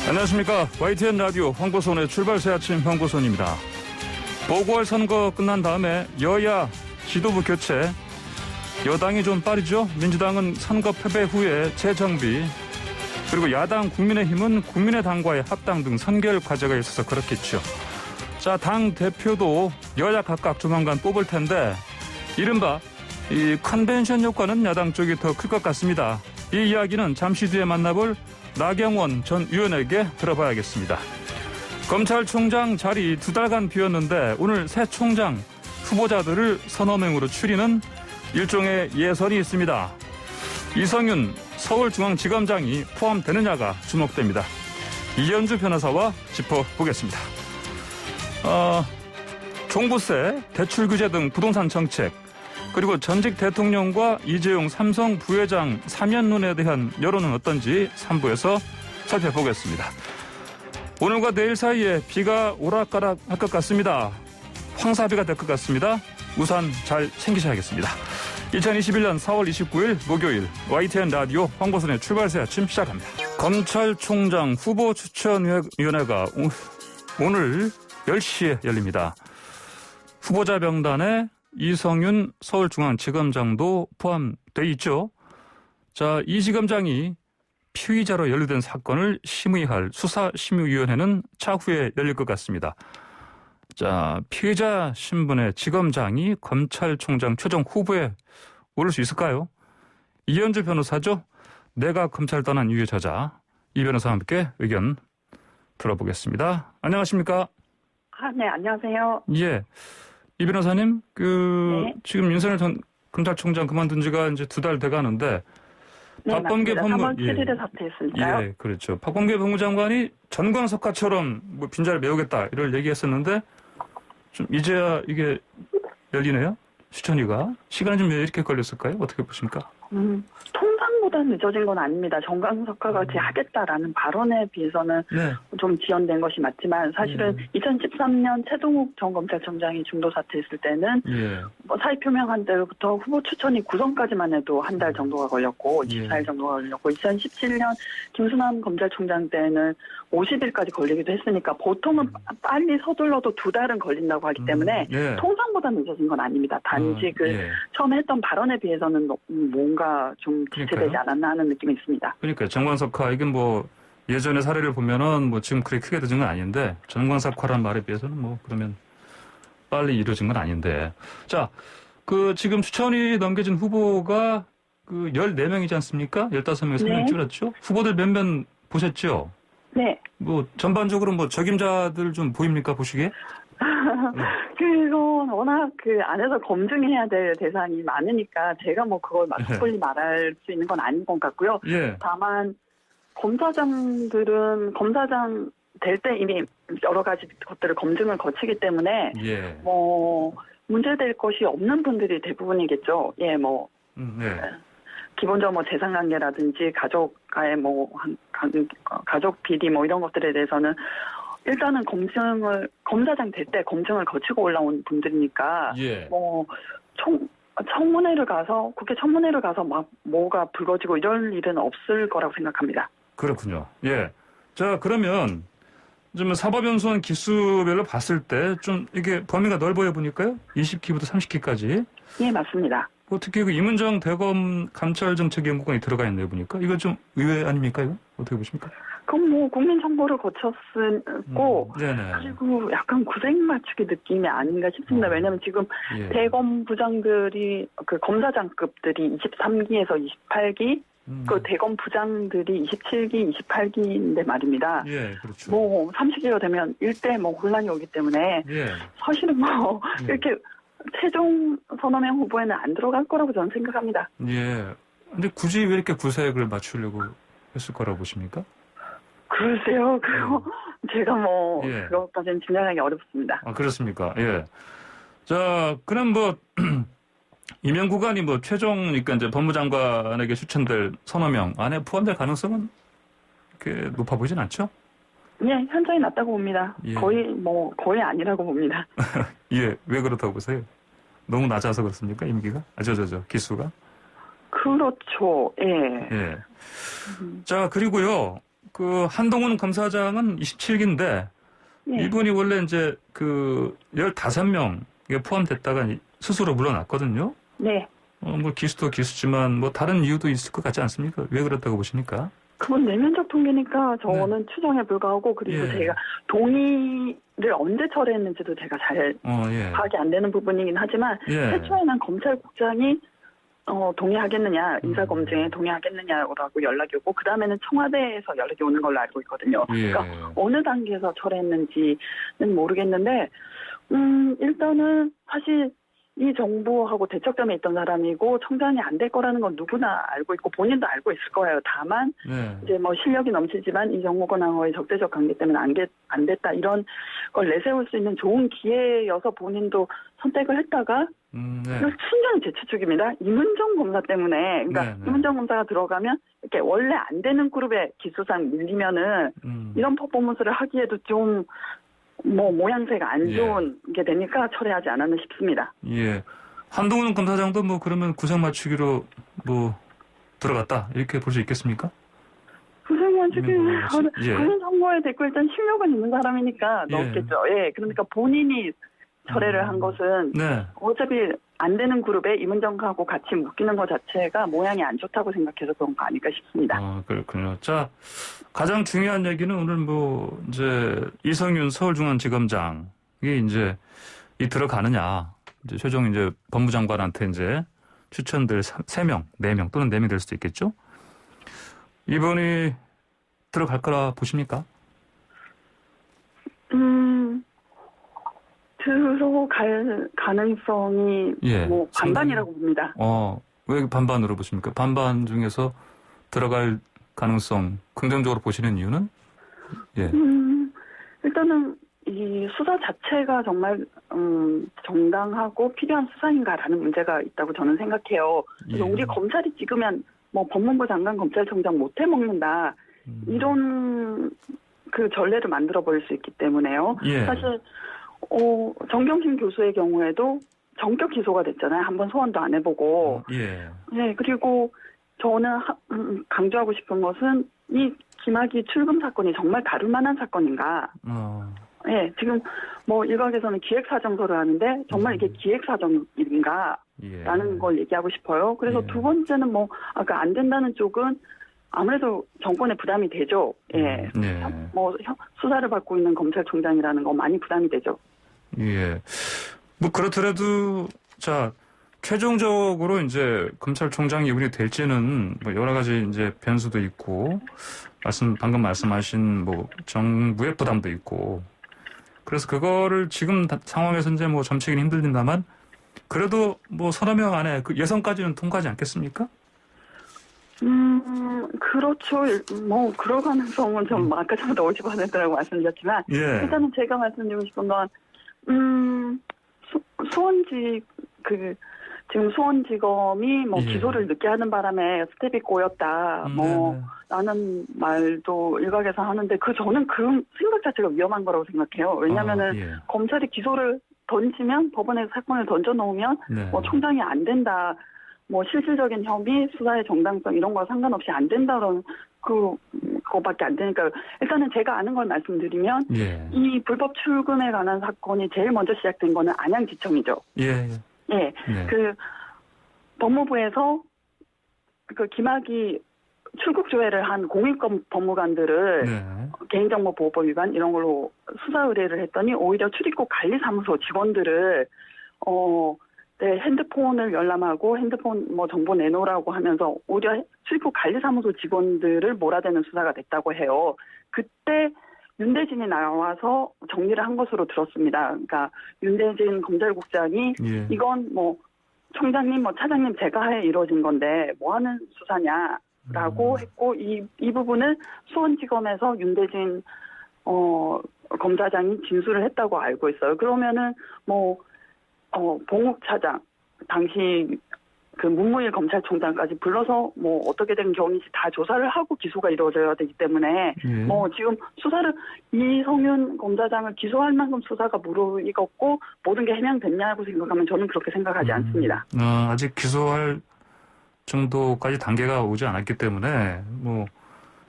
안녕하십니까. YTN 라디오 황보선의 출발 새 아침 황보선입니다. 보궐선거 끝난 다음에 여야 지도부 교체, 여당이 좀 빠르죠. 민주당은 선거 패배 후에 재정비, 그리고 야당 국민의힘은 국민의당과의 합당 등 선결 과제가 있어서 그렇겠죠. 자, 당 대표도 여야 각각 조만간 뽑을 텐데 이른바 이 컨벤션 효과는 야당 쪽이 더 클 것 같습니다. 이 이야기는 잠시 뒤에 만나볼 나경원 전 의원에게 들어봐야겠습니다. 검찰총장 자리 2달간 비었는데 오늘 새 총장 후보자들을 서너 명으로 추리는 일종의 예선이 있습니다. 이성윤 서울중앙지검장이 포함되느냐가 주목됩니다. 이현주 변호사와 짚어보겠습니다. 종부세, 대출규제 등 부동산 정책, 그리고 전직 대통령과 이재용 삼성 부회장 사면론에 대한 여론은 어떤지 3부에서 살펴보겠습니다. 오늘과 내일 사이에 비가 오락가락 할 것 같습니다. 황사비가 될 것 같습니다. 우산 잘 챙기셔야겠습니다. 2021년 4월 29일 목요일 YTN 라디오 황보선의 출발새 아침 시작합니다. 검찰총장 후보 추천위원회가 오늘 10시에 열립니다. 후보자 명단에 이성윤 서울중앙지검장도 포함돼 있죠. 자, 이 지검장이 피의자로 연루된 사건을 심의할 수사심의위원회는 차후에 열릴 것 같습니다. 자, 피의자 신분의 지검장이 검찰총장 최종 후보에 오를 수 있을까요? 이현주 변호사죠. 내가 검찰 떠난 이유의 저자. 이 변호사와 함께 의견 들어보겠습니다. 안녕하십니까? 네, 안녕하세요. 예. 이 변호사님, 네. 지금 윤석열 전 검찰총장 그만둔 지가 이제 2달 돼 가는데, 네, 박범계 맞습니다. 3월 7일에 사퇴했으니까요. 예, 그렇죠. 박범계 법무장관이 전광석화처럼 뭐 빈자를 메우겠다, 이걸 얘기했었는데, 좀 이제야 이게 열리네요? 추천위가. 시간이 좀 왜 이렇게 걸렸을까요? 어떻게 보십니까? 통상보다 늦어진 건 아닙니다. 정광석화가 하겠다라는 발언에 비해서는 네. 좀 지연된 것이 맞지만 사실은 2013년 최동욱 전 검찰총장이 중도 사퇴했을 때는 예. 사의 표명한 때부터 후보 추천이 구성까지만 해도 한 달 정도가 걸렸고 24일 정도가 걸렸고 2017년 김순환 검찰총장 때는 50일까지 걸리기도 했으니까 보통은 빨리 서둘러도 2달은 걸린다고 하기 때문에 예. 통상보다 늦어진 건 아닙니다. 단지 예. 처음에 했던 발언에 비해서는 뭔가 좀 지체되지 않았나 하는 느낌이 있습니다. 그러니까 정광석화, 이게 뭐 예전의 사례를 보면은 뭐 지금 그렇게 크게 늦은 건 아닌데, 정광석화란 말에 비해서는 뭐 그러면 빨리 이루어진 건 아닌데. 자, 지금 추천이 넘겨진 후보가 14명이지 않습니까? 15명에 3명 줄었죠? 후보들 몇몇 보셨죠? 네. 뭐 전반적으로 뭐 적임자들 좀 보입니까, 보시기에? 그건 워낙 안에서 검증해야 될 대상이 많으니까 제가 뭐 그걸 섣불리 말할 수 있는 건 아닌 것 같고요. 예. 다만 검사장들은 검사장 될 때 이미 여러 가지 것들을 검증을 거치기 때문에 예. 뭐 문제될 것이 없는 분들이 대부분이겠죠. 예, 뭐 기본적으로 뭐 재산관계라든지 가족과의 가족 비리 뭐 이런 것들에 대해서는 일단은 검사장 될 때 검증을 거치고 올라온 분들이니까, 예. 뭐, 청문회를 가서, 국회 청문회를 가서 막 뭐가 불거지고 이럴 일은 없을 거라고 생각합니다. 그렇군요. 예. 자, 그러면 좀 사법연수원 기수별로 봤을 때 좀 이게 범위가 넓어요 보니까요? 20기부터 30기까지. 예, 맞습니다. 특히 이문정 대검 감찰정책연구관이 들어가 있네요, 보니까. 이거 좀 의외 아닙니까, 이거? 어떻게 보십니까? 그럼 뭐 국민정보를 거쳤고 그리고 약간 구색 맞추기 느낌이 아닌가 싶습니다. 왜냐하면 지금 대검 부장들이 검사장급들이 23기에서 28기, 대검 부장들이 27기, 28기인데 말입니다. 예, 그렇죠. 뭐 30기가 되면 일대 뭐 혼란이 오기 때문에 사실은 뭐 이렇게 최종 서너 명 후보에는 안 들어갈 거라고 저는 생각합니다. 예. 근데 굳이 왜 이렇게 구색을 맞추려고 했을 거라고 보십니까? 글쎄요, 제가 그것까지는 진단하기 어렵습니다. 아, 그렇습니까? 예. 자, 그럼 임명 구간이 최종이니까 이제 법무장관에게 추천될 서너 명 안에 포함될 가능성은 그렇게 높아 보이진 않죠? 예, 현저히 낮다고 봅니다. 예. 거의 아니라고 봅니다. 예, 왜 그렇다고 보세요? 너무 낮아서 그렇습니까? 임기가? 기수가? 그렇죠. 예. 예. 자, 그리고요. 그 한동훈 검사장은 27기인데 네. 이분이 원래 이제 그 15명에 포함됐다가 스스로 물러났거든요. 네. 뭐 기수도 기수지만 뭐 다른 이유도 있을 것 같지 않습니까? 왜 그렇다고 보십니까? 그건 내면적 통계니까 저는 추정에 불과하고 그리고 예. 제가 동의를 언제 철회했는지도 제가 잘 예. 파악이 안 되는 부분이긴 하지만 예. 최초에는 검찰국장이 동의하겠느냐 인사검증에 동의하겠느냐라고 연락이 오고 그 다음에는 청와대에서 연락이 오는 걸로 알고 있거든요. 예. 그러니까 어느 단계에서 철회했는지는 모르겠는데 일단은 사실 이 정부하고 대척점에 있던 사람이고 청장이 안 될 거라는 건 누구나 알고 있고 본인도 알고 있을 거예요. 다만 네. 이제 뭐 실력이 넘치지만 이 정무권하고의 적대적 관계 때문에 안 됐다 이런 걸 내세울 수 있는 좋은 기회여서 본인도 선택을 했다가 네. 이거 순전히 제 추측입니다. 임은정 검사 때문에 그러니까 네, 네. 임은정 검사가 들어가면 이렇게 원래 안 되는 그룹의 기수상 밀리면은 이런 퍼포먼스를 하기에도 좀 뭐 모양새가 안 좋은 게 되니까 철회하지 않았나 싶습니다. 예. 한동훈 검사장도 뭐 그러면 구상 맞추기로 뭐 들어갔다 이렇게 볼 수 있겠습니까? 구상 맞추기는 예. 그런 선거에 됐고 일단 실력은 있는 사람이니까 예. 넣었겠죠. 예. 그러니까 본인이 철회를 한 것은 네. 어차피 안 되는 그룹에 임은정하고 같이 묶이는 것 자체가 모양이 안 좋다고 생각해서 그런 거 아닐까 싶습니다. 그렇군요. 자, 가장 중요한 얘기는 오늘 뭐 이제 이성윤 서울중앙지검장이 이제 들어가느냐. 이제 최종 이제 법무장관한테 이제 추천될 3명, 4명 또는 4명 될 수도 있겠죠. 이분이 들어갈 거라 보십니까? 들어갈 가능성이 뭐 반반이라고 봅니다. 왜 반반으로 보십니까? 반반 중에서 들어갈 가능성 긍정적으로 보시는 이유는? 예. 일단은 이 수사 자체가 정말 정당하고 필요한 수사인가라는 문제가 있다고 저는 생각해요. 그래서 우리 검찰이 찍으면 뭐 법무부 장관 검찰총장 못 해먹는다 이런 그 전례를 만들어 버릴 수 있기 때문에요. 예. 사실 정경심 교수의 경우에도 전격 기소가 됐잖아요. 한번 소환도 안 해보고. 예. 네, 그리고 저는 강조하고 싶은 것은 이 김학의 출금 사건이 정말 다룰 만한 사건인가. 네, 지금 뭐 일각에서는 기획사정서를 하는데 정말 이게 기획사정인가 라는 걸 얘기하고 싶어요. 그래서 두 번째는 뭐 아까 안 된다는 쪽은 아무래도 정권에 부담이 되죠. 예. 뭐 수사를 받고 있는 검찰총장이라는 거 많이 부담이 되죠. 예. 뭐 그렇더라도 자 최종적으로 이제 검찰총장이 이분이 될지는 뭐 여러 가지 이제 변수도 있고 방금 말씀하신 뭐 정부의 부담도 있고 그래서 그거를 지금 상황에서 이제 뭐 점치기는 힘들다만 그래도 뭐 서너 명 안에 그 예선까지는 통과하지 않겠습니까? 그렇죠. 뭐 그럴 가능성은 좀 아까 전부터 50%라고 말씀드렸지만 일단은 제가 말씀드리고 싶은 건 지금 수원지검이 뭐 기소를 늦게 하는 바람에 스텝이 꼬였다 라는 말도 일각에서 하는데 저는 그 생각 자체가 위험한 거라고 생각해요. 왜냐면은 검찰이 기소를 던지면 법원에 사건을 던져놓으면 뭐 총장이 안 된다. 뭐 실질적인 혐의, 수사의 정당성 이런 거 상관없이 안 된다는 그거밖에 안 되니까 일단은 제가 아는 걸 말씀드리면 이 불법 출금에 관한 사건이 제일 먼저 시작된 거는 안양지청이죠. 그 법무부에서 그 김학의 출국 조회를 한 공익검 법무관들을 개인정보보호법 위반 이런 걸로 수사 의뢰를 했더니 오히려 출입국 관리사무소 직원들을 핸드폰을 열람하고 핸드폰 뭐 정보 내놓으라고 하면서 오히려 출입국 관리사무소 직원들을 몰아대는 수사가 됐다고 해요. 그때 윤대진이 나와서 정리를 한 것으로 들었습니다. 그러니까 윤대진 검찰국장이 이건 뭐 총장님, 뭐 차장님 제가 하에 이루어진 건데 뭐 하는 수사냐라고 했고 이 부분을 수원지검에서 윤대진 검사장이 진술을 했다고 알고 있어요. 그러면은 뭐 봉욱 차장, 당시 그 문무일 검찰총장까지 불러서 뭐 어떻게 된 경위인지 다 조사를 하고 기소가 이루어져야 되기 때문에 뭐 지금 수사를 이성윤 검사장을 기소할 만큼 수사가 무르익었고 모든 게 해명됐냐고 생각하면 저는 그렇게 생각하지 않습니다. 아직 기소할 정도까지 단계가 오지 않았기 때문에 뭐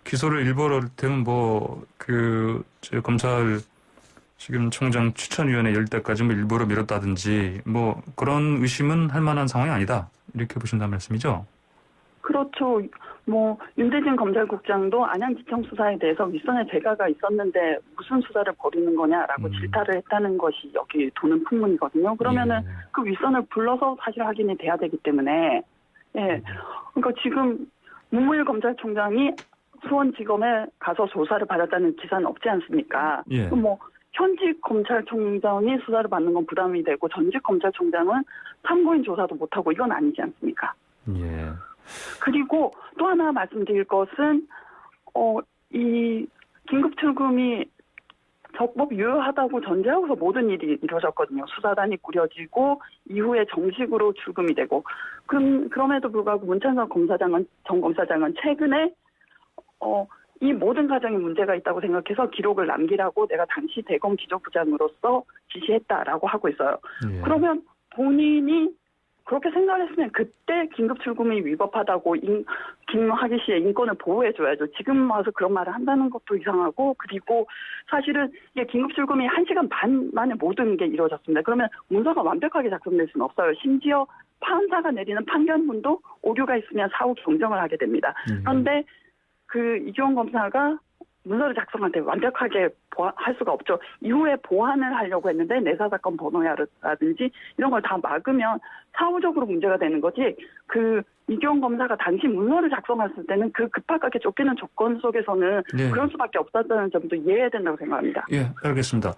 기소를 일부러 되면 검찰 지금 총장 추천위원회 열 때까지 일부러 미뤘다든지 그런 의심은 할 만한 상황이 아니다. 이렇게 보신다는 말씀이죠? 그렇죠. 윤대진 검찰국장도 안양지청 수사에 대해서 윗선에 재가가 있었는데 무슨 수사를 벌이는 거냐라고 질타를 했다는 것이 여기 도는 풍문이거든요. 그러면은 그 윗선을 불러서 사실 확인이 돼야 되기 때문에, 그러니까 지금 문무일 검찰총장이 수원지검에 가서 조사를 받았다는 기사는 없지 않습니까? 현직 검찰총장이 수사를 받는 건 부담이 되고 전직 검찰총장은 참고인 조사도 못하고 이건 아니지 않습니까? 예. 그리고 또 하나 말씀드릴 것은 이 긴급 출금이 적법 유효하다고 전제하고서 모든 일이 이루어졌거든요. 수사단이 꾸려지고 이후에 정식으로 출금이 되고 그럼에도 불구하고 문찬석 전 검사장은 최근에 이 모든 과정에 문제가 있다고 생각해서 기록을 남기라고 내가 당시 대검 기조부장으로서 지시했다라고 하고 있어요. 예. 그러면 본인이 그렇게 생각을 했으면 그때 긴급 출금이 위법하다고 김학의 씨의 인권을 보호해줘야죠. 지금 와서 그런 말을 한다는 것도 이상하고, 그리고 사실은 이게 긴급 출금이 1시간 반 만에 모든 게 이루어졌습니다. 그러면 문서가 완벽하게 작성될 수는 없어요. 심지어 판사가 내리는 판결문도 오류가 있으면 사후 경정을 하게 됩니다. 그런데 이규원 검사가 문서를 작성할 때 완벽하게 할 수가 없죠. 이후에 보완을 하려고 했는데 내사사건 번호라든지 이런 걸 다 막으면 사후적으로 문제가 되는 거지. 이규원 검사가 당시 문서를 작성했을 때는 급하게 쫓기는 조건 속에서는 그럴 수밖에 없었다는 점도 이해해야 된다고 생각합니다. 예, 알겠습니다.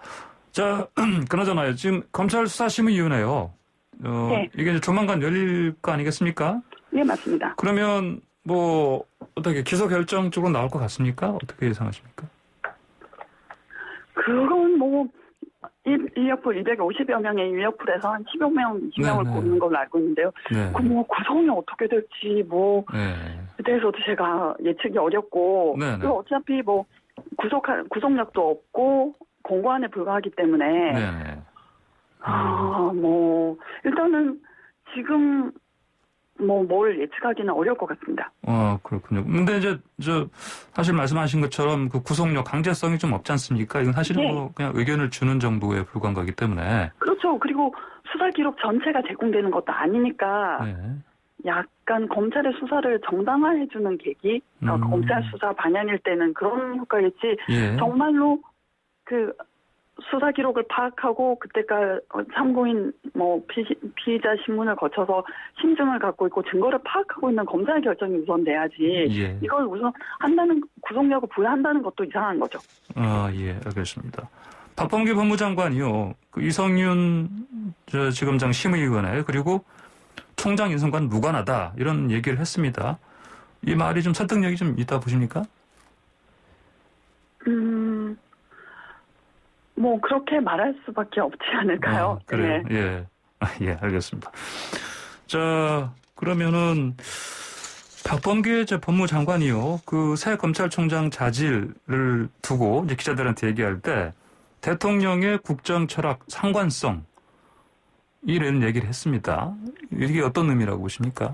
자, 그나저나요. 지금 검찰 수사심의위원회요. 이게 조만간 열릴 거 아니겠습니까? 네, 맞습니다. 그러면 어떻게 기소 결정 쪽으로 나올 것 같습니까? 어떻게 예상하십니까? 그건 인력풀 250여 명의 인력풀에서 한 10여 명, 20명을 고르는 걸로 알고 있는데요. 구성이 어떻게 될지 그대에서도 제가 예측이 어렵고, 그리고 어차피 구속력도 없고 공고안에 불과하기 때문에 일단은 지금 뭘 예측하기는 어려울 것 같습니다. 그렇군요. 근데 사실 말씀하신 것처럼 그 구속력 강제성이 좀 없지 않습니까? 이건 사실은 그냥 의견을 주는 정도에 불과한 거기 때문에. 그렇죠. 그리고 수사 기록 전체가 제공되는 것도 아니니까 약간 검찰의 수사를 정당화해주는 계기, 검찰 수사 반향일 때는 그런 효과겠지. 정말로 수사 기록을 파악하고 그때까지 참고인 피의자 신문을 거쳐서 심증을 갖고 있고 증거를 파악하고 있는 검사의 결정이 우선돼야지. 이걸 우선 구속력을 부여한다는 것도 이상한 거죠. 예, 알겠습니다. 박범계 법무장관이요. 이성윤 지검장 심의위원회 그리고 총장 인선과는 무관하다 이런 얘기를 했습니다. 이 말이 좀 설득력이 좀 있다 보십니까? 그렇게 말할 수밖에 없지 않을까요? 그래요. 예. 예, 알겠습니다. 자, 그러면은, 박범계 법무장관이요. 새 검찰총장 자질을 두고 이제 기자들한테 얘기할 때, 대통령의 국정 철학 상관성, 이런 얘기를 했습니다. 이게 어떤 의미라고 보십니까?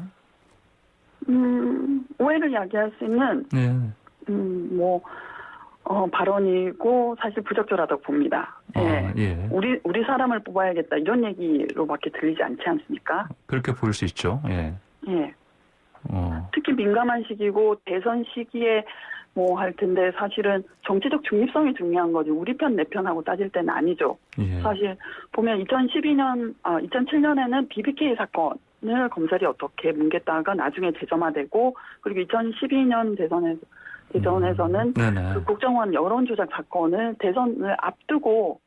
오해를 야기할 수 있는, 발언이고 사실 부적절하다고 봅니다. 우리 사람을 뽑아야겠다 이런 얘기로밖에 들리지 않지 않습니까? 그렇게 보일 수 있죠. 특히 민감한 시기고 대선 시기에 할 텐데 사실은 정치적 중립성이 중요한 거지 우리 편 내 편하고 따질 때는 아니죠. 사실 보면 2007년에는 BBK 사건을 검찰이 어떻게 뭉갰다가 나중에 재점화되고 그리고 2012년 대전에서는 그 국정원 여론조작 사건을 대선을 앞두고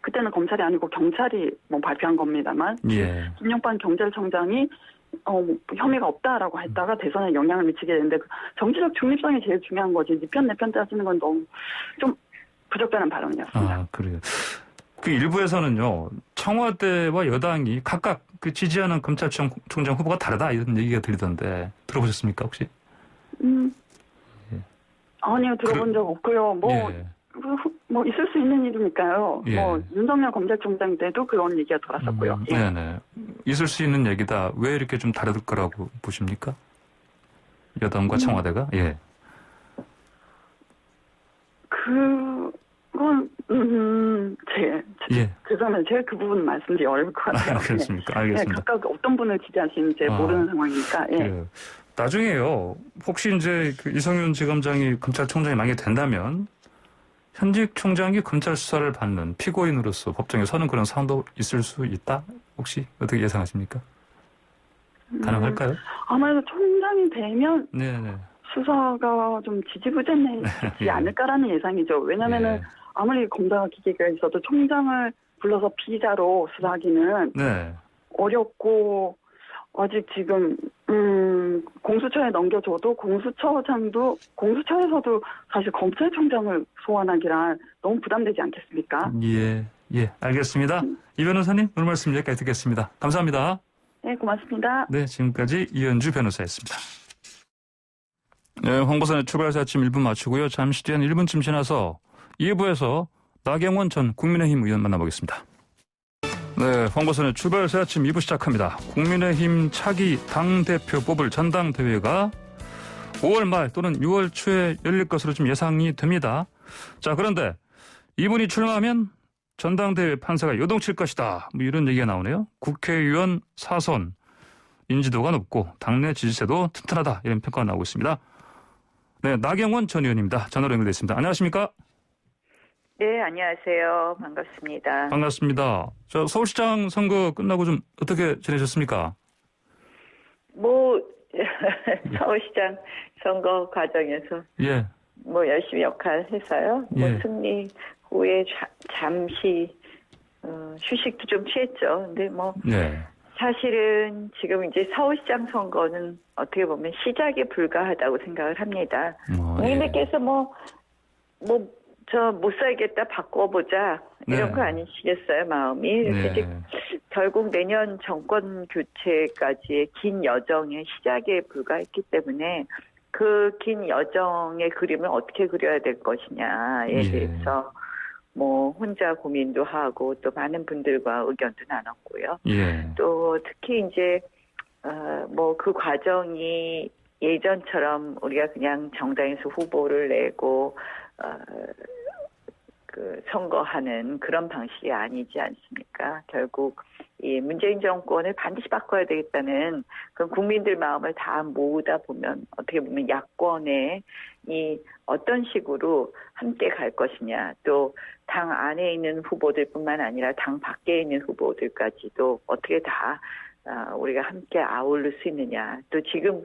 그때는 검찰이 아니고 경찰이 발표한 겁니다만 김용판 경찰청장이 혐의가 없다라고 했다가 대선에 영향을 미치게 되는데 정치적 중립성이 제일 중요한 거지 네 편 내 편 따지는 건 너무 좀 부적절한 발언이었습니다. 그래요. 일부에서는요 청와대와 여당이 각각 지지하는 검찰총장 후보가 다르다 이런 얘기가 들리던데 들어보셨습니까 혹시? 아니요, 들어본 적 없고요. 있을 수 있는 일이니까요. 윤석열 검찰총장 때도 그런 얘기가 돌았었고요. 네네. 있을 수 있는 얘기다. 왜 이렇게 좀 다를 거라고 보십니까? 여당과 청와대가? 그건 죄송합니다. 제가 그 부분 말씀드리기 어려울 것 같아요. 그렇습니까? 알겠습니다. 네, 각각 어떤 분을 지지하시는지 모르는 상황이니까. 예. 그래요. 나중에요. 혹시 이제 그 이성윤 지검장이 검찰총장이 만약에 된다면 현직 총장이 검찰 수사를 받는 피고인으로서 법정에 서는 그런 상황도 있을 수 있다? 혹시 어떻게 예상하십니까? 가능할까요? 아마도 총장이 되면 네네. 수사가 좀 지지부진해지지 않을까라는 예상이죠. 왜냐면은 아무리 검사가 기계가 있어도 총장을 불러서 피의자로 수사하기는 어렵고 아직 지금 공수처에 넘겨줘도 공수처에서도 사실 검찰총장을 소환하기란 너무 부담되지 않겠습니까? 예, 알겠습니다. 이 변호사님 오늘 말씀 여기까지 듣겠습니다. 감사합니다. 네, 고맙습니다. 네, 지금까지 이현주 변호사였습니다. 네, 황보선의 출발해서 아침 1분 마치고요. 잠시 뒤엔 1분쯤 지나서 2부에서 나경원 전 국민의힘 의원 만나보겠습니다. 네, 황보선의 출발해서 아침 2부 시작합니다. 국민의힘 차기 당대표 뽑을 전당대회가 5월 말 또는 6월 초에 열릴 것으로 좀 예상이 됩니다. 자, 그런데 이분이 출마하면 전당대회 판세가 요동칠 것이다. 뭐 이런 얘기가 나오네요. 국회의원 4선, 인지도가 높고 당내 지지세도 튼튼하다. 이런 평가가 나오고 있습니다. 네, 나경원 전 의원입니다. 전화로 연결되어 있습니다. 안녕하십니까? 네, 안녕하세요. 반갑습니다. 반갑습니다. 저 서울시장 선거 끝나고 좀 어떻게 지내셨습니까? 서울시장 선거 과정에서 열심히 역할해서요. 승리 후에 잠시 휴식도 좀 취했죠. 근데 사실은 지금 이제 서울시장 선거는 어떻게 보면 시작에 불과하다고 생각을 합니다. 국민들께서 못 살겠다 바꿔보자 이런 거 아니시겠어요, 마음이. 그래서 결국 내년 정권 교체까지의 긴 여정의 시작에 불과했기 때문에 그 긴 여정의 그림을 어떻게 그려야 될 것이냐에 대해서 혼자 고민도 하고 또 많은 분들과 의견도 나눴고요. 또 특히 이제 그 과정이 예전처럼 우리가 그냥 정당에서 후보를 내고 선거하는 그런 방식이 아니지 않습니까? 결국 이 문재인 정권을 반드시 바꿔야 되겠다는 그런 국민들 마음을 다 모으다 보면 어떻게 보면 야권에 이 어떤 식으로 함께 갈 것이냐, 또 당 안에 있는 후보들뿐만 아니라 당 밖에 있는 후보들까지도 어떻게 다 우리가 함께 아울릴 수 있느냐, 또 지금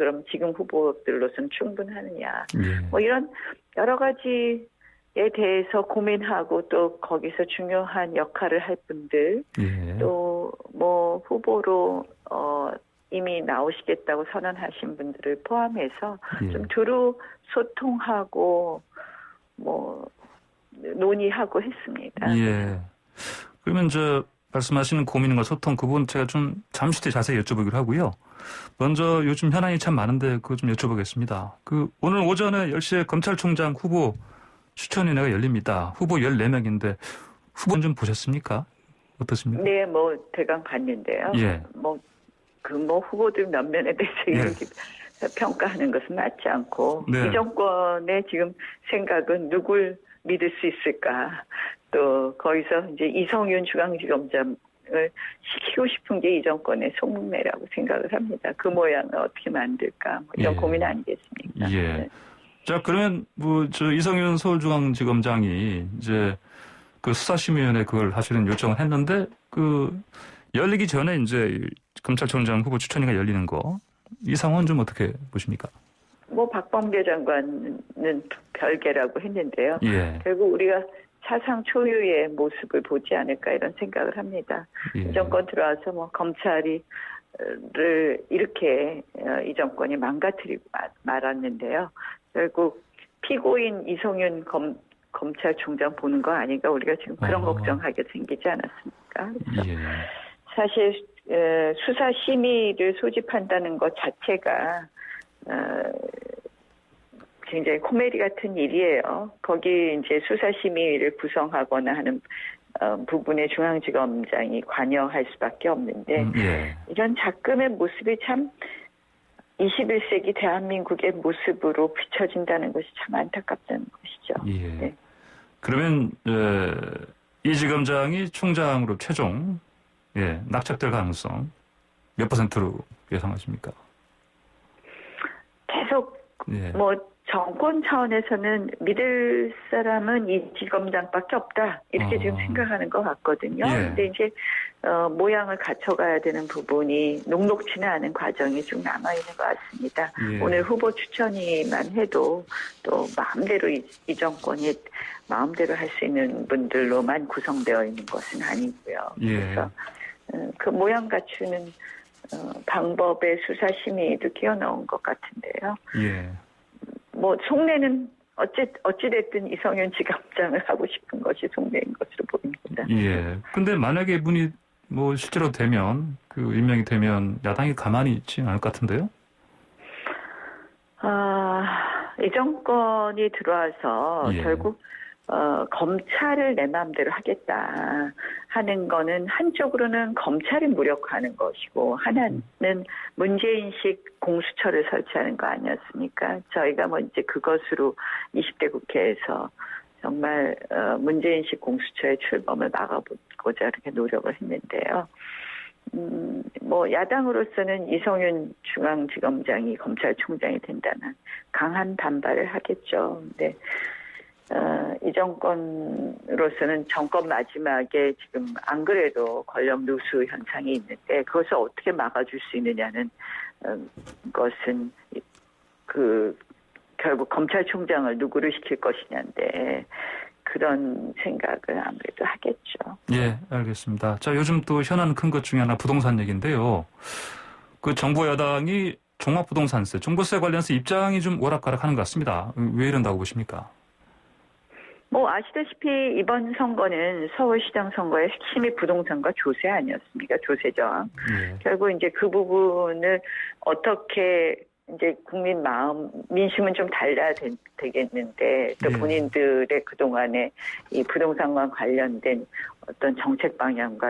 후보들로서는 충분하느냐, 이런 여러 가지에 대해서 고민하고 또 거기서 중요한 역할을 할 분들, 또 후보로 이미 나오시겠다고 선언하신 분들을 포함해서 좀 두루 소통하고 논의하고 했습니다. 그러면 말씀하시는 고민과 소통 그 부분 제가 좀 잠시 뒤에 자세히 여쭤보기로 하고요. 먼저 요즘 현안이 참 많은데 그거 좀 여쭤보겠습니다. 오늘 오전에 10시에 검찰총장 후보 추천위원회가 열립니다. 후보 14명인데 후보는 좀 보셨습니까? 어떻습니까? 네, 대강 봤는데요. 후보들 몇 면에 대해서 이렇게 평가하는 것은 맞지 않고 이 정권의 지금 생각은 누굴 믿을 수 있을까? 또 거기서 이제 이성윤 중앙지검장을 시키고 싶은 게 이 정권의 속내라고 생각을 합니다. 그 모양을 어떻게 만들까? 이런 고민 아니겠습니까? 자, 그러면 이성윤 서울중앙지검장이 이제 수사심의위원회 그걸 하시는 요청을 했는데 열리기 전에 이제 검찰총장 후보 추천위가 열리는 거 이 상황은 좀 어떻게 보십니까? 박범계 장관은 별개라고 했는데요. 결국 우리가 사상 초유의 모습을 보지 않을까 이런 생각을 합니다. 이 정권 들어와서 검찰을 이렇게 이 정권이 망가뜨리고 말았는데요. 결국 피고인 이성윤 검찰총장 보는 거 아닌가, 우리가 지금 그런 걱정하게 생기지 않았습니까? 사실 수사심의를 소집한다는 것 자체가 굉장히 코미디 같은 일이에요. 거기 이제 수사심의를 구성하거나 하는 부분에 중앙지검장이 관여할 수밖에 없는데 이런 작금의 모습이 참 21세기 대한민국의 모습으로 비춰진다는 것이 참 안타깝다는 것이죠. 그러면 이 지검장이 총장으로 최종 낙착될 가능성 몇 %로 예상하십니까? 계속 뭐 정권 차원에서는 믿을 사람은 이 지검장밖에 없다 이렇게 지금 생각하는 것 같거든요. 근데 이제 모양을 갖춰가야 되는 부분이 녹록지는 않은 과정이 좀 남아 있는 것 같습니다. 오늘 후보 추천이만 해도 또 마음대로 이 정권이 마음대로 할 수 있는 분들로만 구성되어 있는 것은 아니고요. 그래서 그 모양 갖추는 방법의 수사 심의도 끼어넣은 것 같은데요. 뭐 속내는 어찌됐든 이성윤 지검장을 하고 싶은 것이 속내인 것으로 보입니다. 근데 만약에 이분이 뭐 실제로 되면 임명이 되면 야당이 가만히 있지 않을 것 같은데요? 이 정권이 들어와서 결국 검찰을 내 마음대로 하겠다 하는 거는 한쪽으로는 검찰이 무력화하는 것이고 하나는 문재인식 공수처를 설치하는 거 아니었습니까? 저희가 뭐 이제 그것으로 20대 국회에서 정말 문재인식 공수처의 출범을 막아보고자 이렇게 노력을 했는데요. 뭐 야당으로서는 이성윤 중앙지검장이 검찰총장이 된다면 강한 반발을 하겠죠. 근데 이 정권으로서는 정권 마지막에 지금 안 그래도 권력 누수 현상이 있는데 그것을 어떻게 막아줄 수 있느냐는 것은 결국 검찰총장을 누구를 시킬 것이냐인데 그런 생각을 아무래도 하겠죠. 알겠습니다. 자, 요즘 또 현안 큰 것 중에 하나 부동산 얘기인데요. 그 정부 여당이 종합부동산세, 종부세 관련해서 입장이 좀 오락가락하는 것 같습니다. 왜 이런다고 보십니까? 뭐 아시다시피 이번 선거는 서울시장 선거의 핵심이 부동산과 조세 아니었습니까? 조세 저항. 결국 이제 그 부분을 어떻게 이제 국민 마음, 민심은 좀 달라야 되겠는데 또 본인들의 그동안의 이 부동산과 관련된 어떤 정책 방향과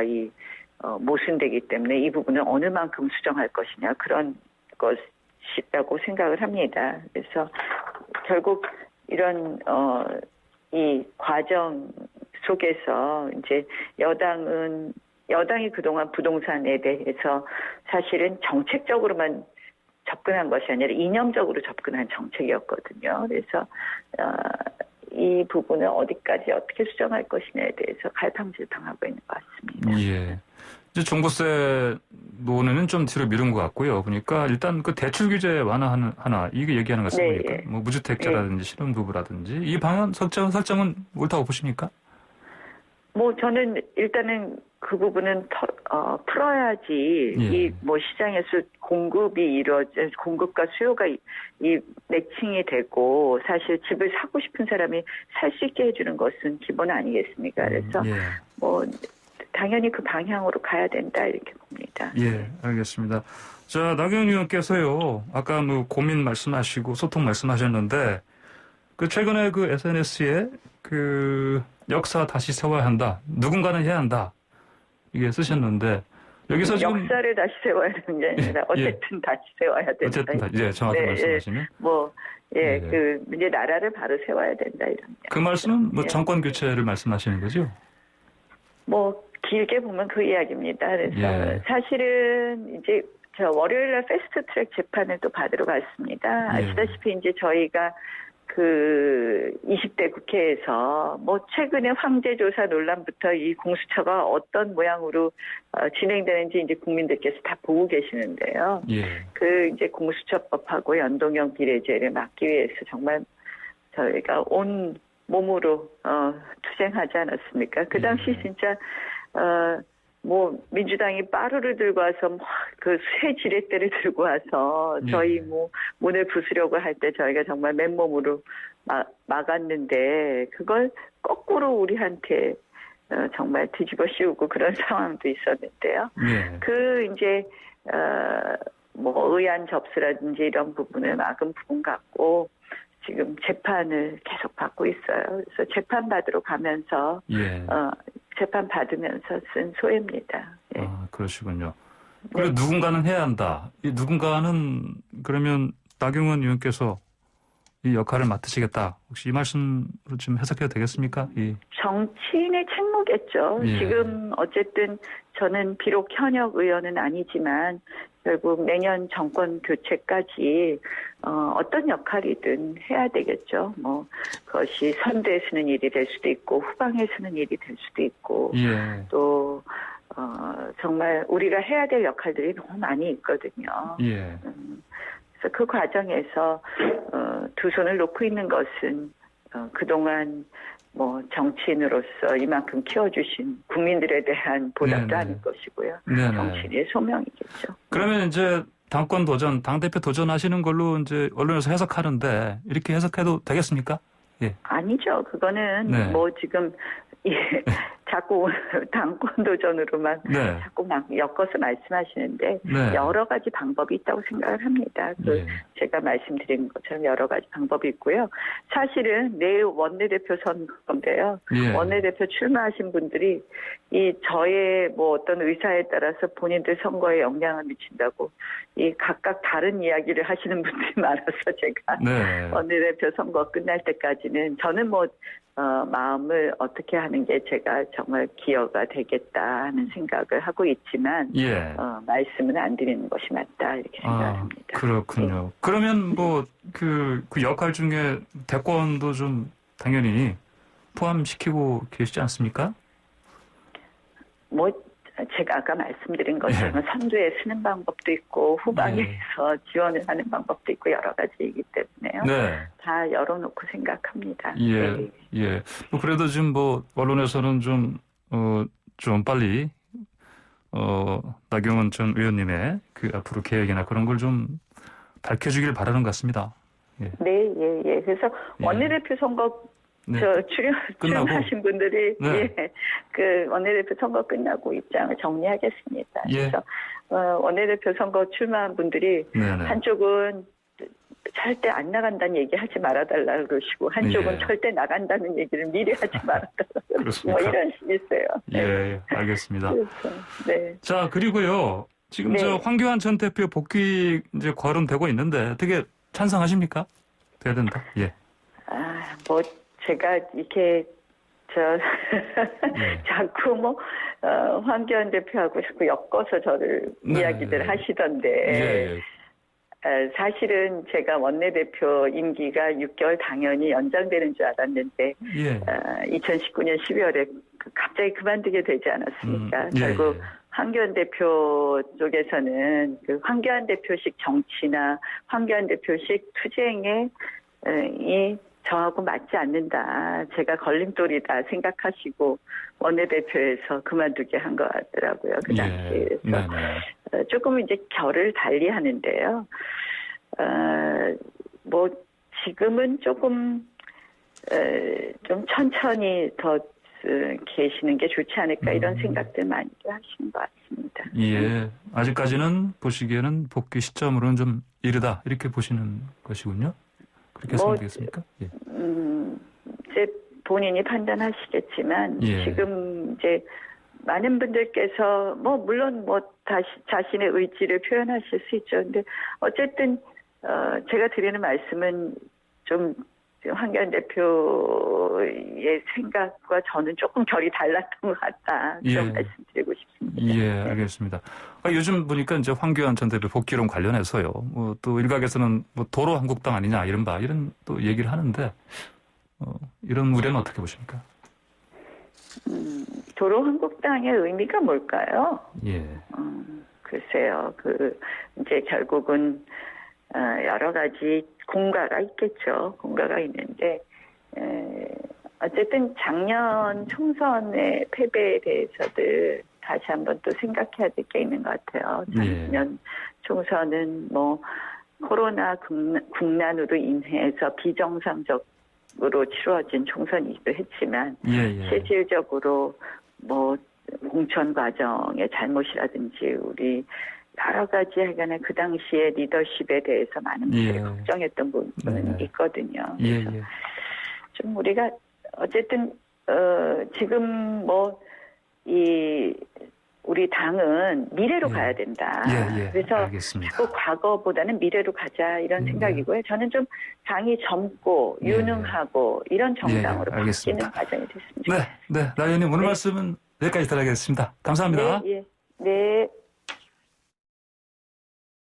모순되기 때문에 이 부분을 어느 만큼 수정할 것이냐 그런 것이라고 생각을 합니다. 그래서 결국 이런 이 과정 속에서 이제 여당이 그동안 부동산에 대해서 사실은 정책적으로만 접근한 것이 아니라 이념적으로 접근한 정책이었거든요. 그래서 이 부분을 어디까지 어떻게 수정할 것이냐에 대해서 갈팡질팡하고 있는 것 같습니다. 이제 종부세 논의는 좀 뒤로 미룬 것 같고요. 보니까 일단 그 대출 규제 하나 이게 얘기하는 것 같습니까? 뭐 무주택자라든지 신혼부부라든지 이 방안 설정은 옳다고 보십니까? 뭐 저는 일단은 그 부분은 풀어야지 이 뭐 시장에서 공급과 수요가 이 매칭이 되고 사실 집을 사고 싶은 사람이 살 수 있게 해주는 것은 기본 아니겠습니까? 그래서 뭐 당연히 그 방향으로 가야 된다 이렇게 봅니다. 알겠습니다. 자, 나경원 의원께서요 아까 뭐 고민 말씀하시고 소통 말씀하셨는데 그 최근에 그 SNS에 그 역사 다시 세워야 한다. 누군가는 해야 한다. 이게 쓰셨는데 여기서 지금 역사를 다시 세워야 되는 게 아니라 어쨌든 다시 세워야 된다. 어쨌든 정확히 말씀하시면 그 이제 나라를 바로 세워야 된다 이런. 그 말씀은 뭐 정권 교체를 말씀하시는 거죠? 뭐 길게 보면 그 이야기입니다. 그래서 사실은 이제 저 월요일날 패스트트랙 재판을 또 받으러 갔습니다. 아시다시피 이제 저희가 그 20대 국회에서 뭐 최근에 황제조사 논란부터 이 공수처가 어떤 모양으로 진행되는지 이제 국민들께서 다 보고 계시는데요. 그 이제 공수처법하고 연동형 비례제를 막기 위해서 정말 저희가 온 몸으로 투쟁하지 않았습니까? 그 당시 진짜 뭐 민주당이 빠루를 들고 와서 그 새 지렛대를 들고 와서 저희 뭐 문을 부수려고 할 때 저희가 정말 맨몸으로 막았는데 그걸 거꾸로 우리한테 정말 뒤집어 씌우고 그런 상황도 있었는데요. 그 이제 뭐 의안 접수라든지 이런 부분을 막은 부분 같고 지금 재판을 계속 받고 있어요. 그래서 재판 받으러 가면서 재판 받으면서 쓴 소회입니다. 그러시군요. 그리고 누군가는 해야 한다. 이 누군가는 그러면 나경원 의원께서 이 역할을 맡으시겠다. 혹시 이 말씀으로 좀 해석해도 되겠습니까? 정치인의 책무겠죠. 예. 지금 어쨌든 저는 비록 현역 의원은 아니지만 결국 내년 정권 교체까지 어떤 역할이든 해야 되겠죠. 뭐 그것이 선대에 쓰는 일이 될 수도 있고 후방에 쓰는 일이 될 수도 있고 예. 또 정말 우리가 해야 될 역할들이 너무 많이 있거든요. 예. 그래서 그 과정에서 두 손을 놓고 있는 것은 그동안 뭐 정치인으로서 이만큼 키워주신 국민들에 대한 보답도 네네. 아닐 것이고요. 네네. 정치인의 소명이겠죠. 그러면 이제 당권 도전, 당대표 도전하시는 걸로 이제 언론에서 해석하는데 이렇게 해석해도 되겠습니까? 예. 아니죠. 그거는 네. 뭐 지금 자꾸 당권 도전으로만 네. 자꾸 막 엮어서 말씀하시는데 네. 여러 가지 방법이 있다고 생각을 합니다. 예. 제가 말씀드린 것처럼 여러 가지 방법이 있고요. 사실은 내일 원내대표 선거인데요. 예. 원내대표 출마하신 분들이 이 저의 뭐 어떤 의사에 따라서 본인들 선거에 영향을 미친다고 이 각각 다른 이야기를 하시는 분들이 많아서 제가 네. 원내대표 선거 끝날 때까지는 저는 뭐 마음을 어떻게 하는 게 제가 정말 기여가 되겠다 하는 생각을 하고 있지만 예. 말씀은 안 드리는 것이 맞다 이렇게 생각합니다. 그렇군요. 그러면 뭐 그 역할 중에 대권도 좀 당연히 포함시키고 계시지 않습니까? 뭐 제가 아까 말씀드린 것처럼 선두에 쓰는 방법도 있고 후방에서 지원을 하는 방법도 있고 여러 가지이기 때문에요. 네. 다 열어놓고 생각합니다. 예. 네. 예. 뭐 그래도 지금 뭐 언론에서는 좀 빨리 나경원 전 의원님의 그 앞으로 계획이나 그런 걸 좀 밝혀주길 바라는 것 같습니다. 예. 네, 예. 그래서 원내대표 선거 네. 출연하신 분들이 네. 그 원내대표 선거 끝나고 입장을 정리하겠습니다. 예. 그래서 원내대표 선거 출마한 분들이 네네. 한쪽은 절대 안 나간다는 얘기 하지 말아달라 그러시고 한쪽은 예. 절대 나간다는 얘기를 미리 하지 말아달라 그러시고 뭐 이런 식이 있어요. 예, 알겠습니다. 그렇죠. 네. 자, 그리고요. 지금 저 황교안 전 대표 복귀 이제 거론되고 있는데 어떻게 찬성하십니까? 돼야 된다. 예. 뭐 제가 이렇게 자꾸 뭐 황교안 대표하고 자꾸 엮어서 저를 이야기들 하시던데 사실은 제가 원내대표 임기가 6개월 당연히 연장되는 줄 알았는데 2019년 12월에 갑자기 그만두게 되지 않았습니까? 결국 황교안 대표 쪽에서는 그 황교안 대표식 정치나 황교안 대표식 투쟁에 이 저하고 맞지 않는다. 제가 걸림돌이다 생각하시고 원내대표에서 그만두게 한 것 같더라고요. 그 당시에. 그래서 조금 이제 결을 달리 하는데요. 뭐 지금은 조금 좀 천천히 더 계시는 게 좋지 않을까 이런 생각들 많이 하시는 것 같습니다. 예. 아직까지는 보시기에는 복귀 시점으로는 좀 이르다 이렇게 보시는 것이군요. 그렇게 생각하겠습니까? 예. 이제 본인이 판단하시겠지만 지금 이제 많은 분들께서 뭐 물론 뭐 다시 자신의 의지를 표현하실 수 있죠. 근데 어쨌든 제가 드리는 말씀은 좀 황교안 대표의 생각과 저는 조금 결이 달랐던 것 같다. 그런 말씀드리고 싶습니다. 예, 알겠습니다. 요즘 보니까 이제 황교안 전 대표 복귀론 관련해서요. 뭐 또 일각에서는 뭐 도로 한국당 아니냐 이런 또 얘기를 하는데 이런 우려는 어떻게 보십니까? 도로 한국당의 의미가 뭘까요? 예. 글쎄요. 이제 결국은 여러 가지 공과가 있겠죠. 공과가 있는데 어쨌든 작년 총선의 패배에 대해서들 다시 한번 또 생각해야 될 게 있는 것 같아요. 작년 총선은 뭐 코로나 국난으로 인해서 비정상적으로 치루어진 총선이기도 했지만 실질적으로 뭐 공천 과정의 잘못이라든지 우리 여러 가지 하여간에 그 당시에 리더십에 대해서 많은 분들이 걱정했던 부분은 있거든요. 그래서 좀 우리가 어쨌든 지금 뭐 이 우리 당은 미래로 예. 가야 된다. 예, 그래서 알겠습니다. 자꾸 과거보다는 미래로 가자 이런 생각이고요. 저는 좀 당이 젊고 유능하고 이런 정당으로 바뀌는 과정이 됐습니다. 네, 나 의원님 오늘 말씀은 여기까지 들어가겠습니다. 감사합니다. 네, 예.